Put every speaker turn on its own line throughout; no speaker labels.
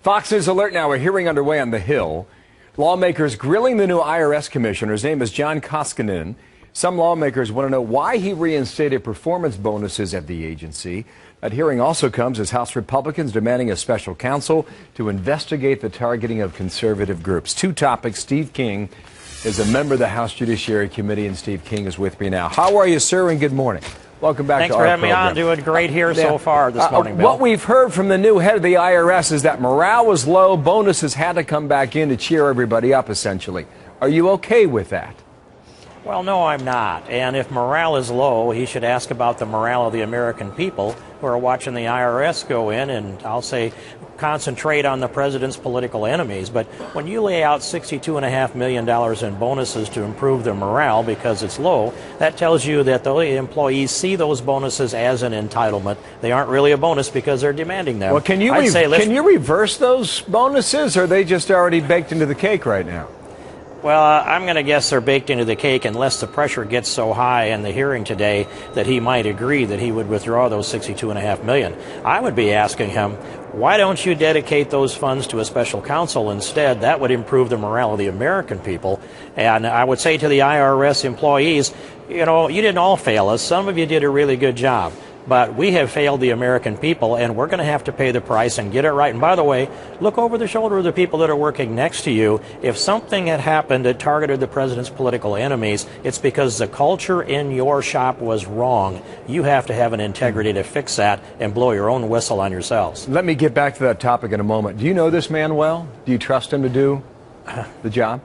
Fox News Alert now, a hearing underway on the Hill. Lawmakers grilling the new IRS commissioner. His name is John Koskinen. Some lawmakers want to know why he reinstated performance bonuses at the agency. That hearing also comes as House Republicans demanding a special counsel to investigate the targeting of conservative groups. Two topics. Steve King is a member of the House Judiciary Committee, and Steve King is with me now. How are you, sir, and good morning. Welcome back to our program.
Thanks for having me on. Doing great here so far this morning, Bill.
What we've heard from the new head of the IRS is that morale was low. Bonuses had to come back in to cheer everybody up, essentially. Are you okay with that?
Well, no, I'm not. And if morale is low, he should ask about the morale of the American people who are watching the IRS go in and, I'll say, concentrate on the president's political enemies. But when you lay out $62.5 million in bonuses to improve their morale because it's low, that tells you that the employees see those bonuses as an entitlement. They aren't really a bonus because they're demanding them.
Well, can you reverse those bonuses, or are they just already baked into the cake right now?
Well, I'm going to guess they're baked into the cake unless the pressure gets so high in the hearing today that he might agree that he would withdraw those $62.5 million. I would be asking him, why don't you dedicate those funds to a special counsel instead? That would improve the morale of the American people. And I would say to the IRS employees, you know, you didn't all fail us. Some of you did a really good job. But we have failed the American people, and we're going to have to pay the price and get it right. And by the way, look over the shoulder of the people that are working next to you. If something had happened that targeted the president's political enemies, it's because the culture in your shop was wrong. You have to have an integrity to fix that and blow your own whistle on yourselves.
Let me get back to that topic in a moment. Do you know this man well? Do you trust him to do the job?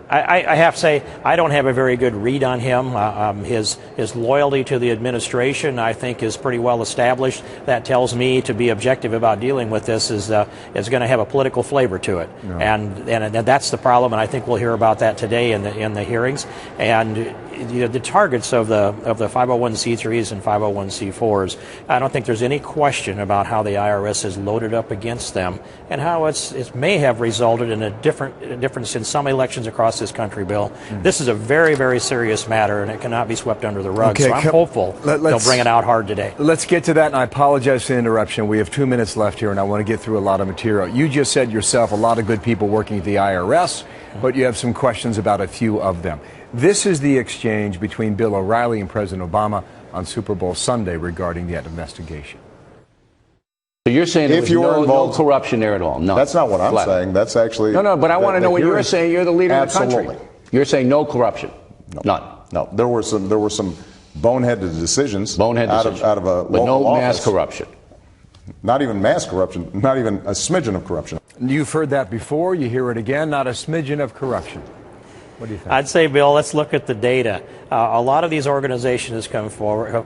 I have to say, I don't have a very good read on him. His loyalty to the administration, I think, is pretty well established. That tells me to be objective about dealing with this is going to have a political flavor to it, no. and that's the problem. And I think we'll hear about that today in the hearings. And the targets of the 501c3s and 501c4s, I don't think there's any question about how the IRS is loaded up against them and how it may have resulted in a difference in some elections across this country, Bill. This is a very, very serious matter, and it cannot be swept under the rug. Okay, so I'm hopeful they'll bring it out hard today.
Let's get to that, and I apologize for the interruption. We have 2 minutes left here, and I want to get through a lot of material. You just said yourself a lot of good people working at the IRS, but you have some questions about a few of them. This is the exchange between Bill O'Reilly and President Obama on Super Bowl Sunday regarding that investigation.
So you're saying there was no corruption there at all? No.
That's not what I'm saying. That's actually...
No, but I want to know what you're saying. You're the leader of the country.
Absolutely.
You're saying no corruption?
No.
None?
No. There were some boneheaded decisions. Out of a
but no mass corruption?
Not even mass corruption. Not even a smidgen of corruption.
You've heard that before. You hear it again. Not a smidgen of corruption. What do you think?
I'd say, Bill, let's look at the data. A lot of these organizations have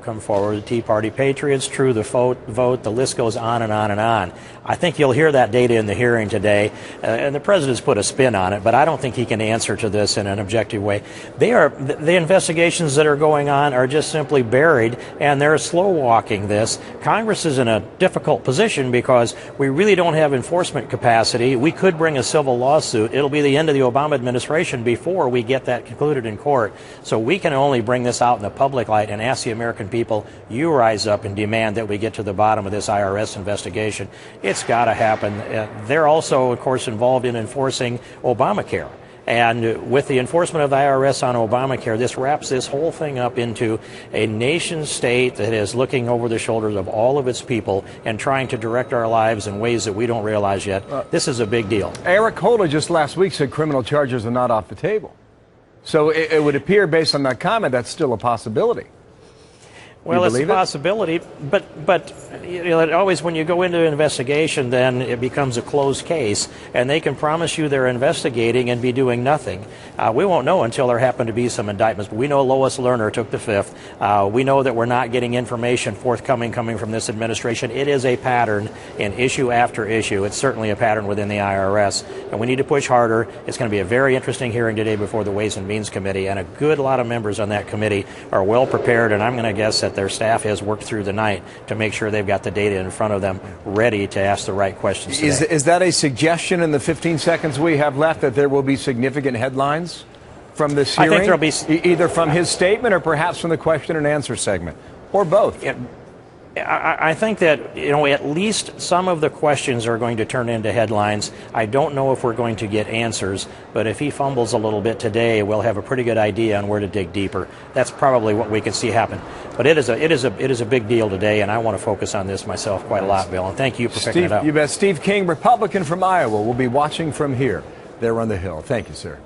come forward. The Tea Party Patriots, True the Vote, the list goes on and on and on. I think you'll hear that data in the hearing today, and the president's put a spin on it, but I don't think he can answer to this in an objective way. The investigations that are going on are just simply buried, and they're slow-walking this. Congress is in a difficult position because we really don't have enforcement capacity. We could bring a civil lawsuit. It'll be the end of the Obama administration before we get that concluded in court. So we can only bring this out in the public light and ask the American people, you rise up and demand that we get to the bottom of this IRS investigation. It's got to happen. They're also, of course, involved in enforcing Obamacare. And with the enforcement of the IRS on Obamacare, this wraps this whole thing up into a nation state that is looking over the shoulders of all of its people and trying to direct our lives in ways that we don't realize yet. This is a big deal.
Eric Holder just last week said criminal charges are not off the table. So it would appear, based on that comment, that's still a possibility.
Well, it's a possibility, but you know, always when you go into an investigation, then it becomes a closed case, and they can promise you they're investigating and be doing nothing. We won't know until there happen to be some indictments, but we know Lois Lerner took the fifth. We know that we're not getting information forthcoming coming from this administration. It is a pattern in issue after issue. It's certainly a pattern within the IRS, and we need to push harder. It's going to be a very interesting hearing today before the Ways and Means Committee, and a good lot of members on that committee are well prepared, and I'm going to guess that their staff has worked through the night to make sure they've got the data in front of them ready to ask the right questions today.
Is that a suggestion in the 15 seconds we have left that there will be significant headlines from this hearing?
I think there'll be...
Either from his statement or perhaps from the question and answer segment, or both.
I think that, at least some of the questions are going to turn into headlines. I don't know if we're going to get answers, but if he fumbles a little bit today, we'll have a pretty good idea on where to dig deeper. That's probably what we can see happen. But it is a big deal today, and I want to focus on this myself quite a lot, Bill. And thank you for picking it up.
You bet. Steve King, Republican from Iowa, will be watching from here, there on the Hill. Thank you, sir.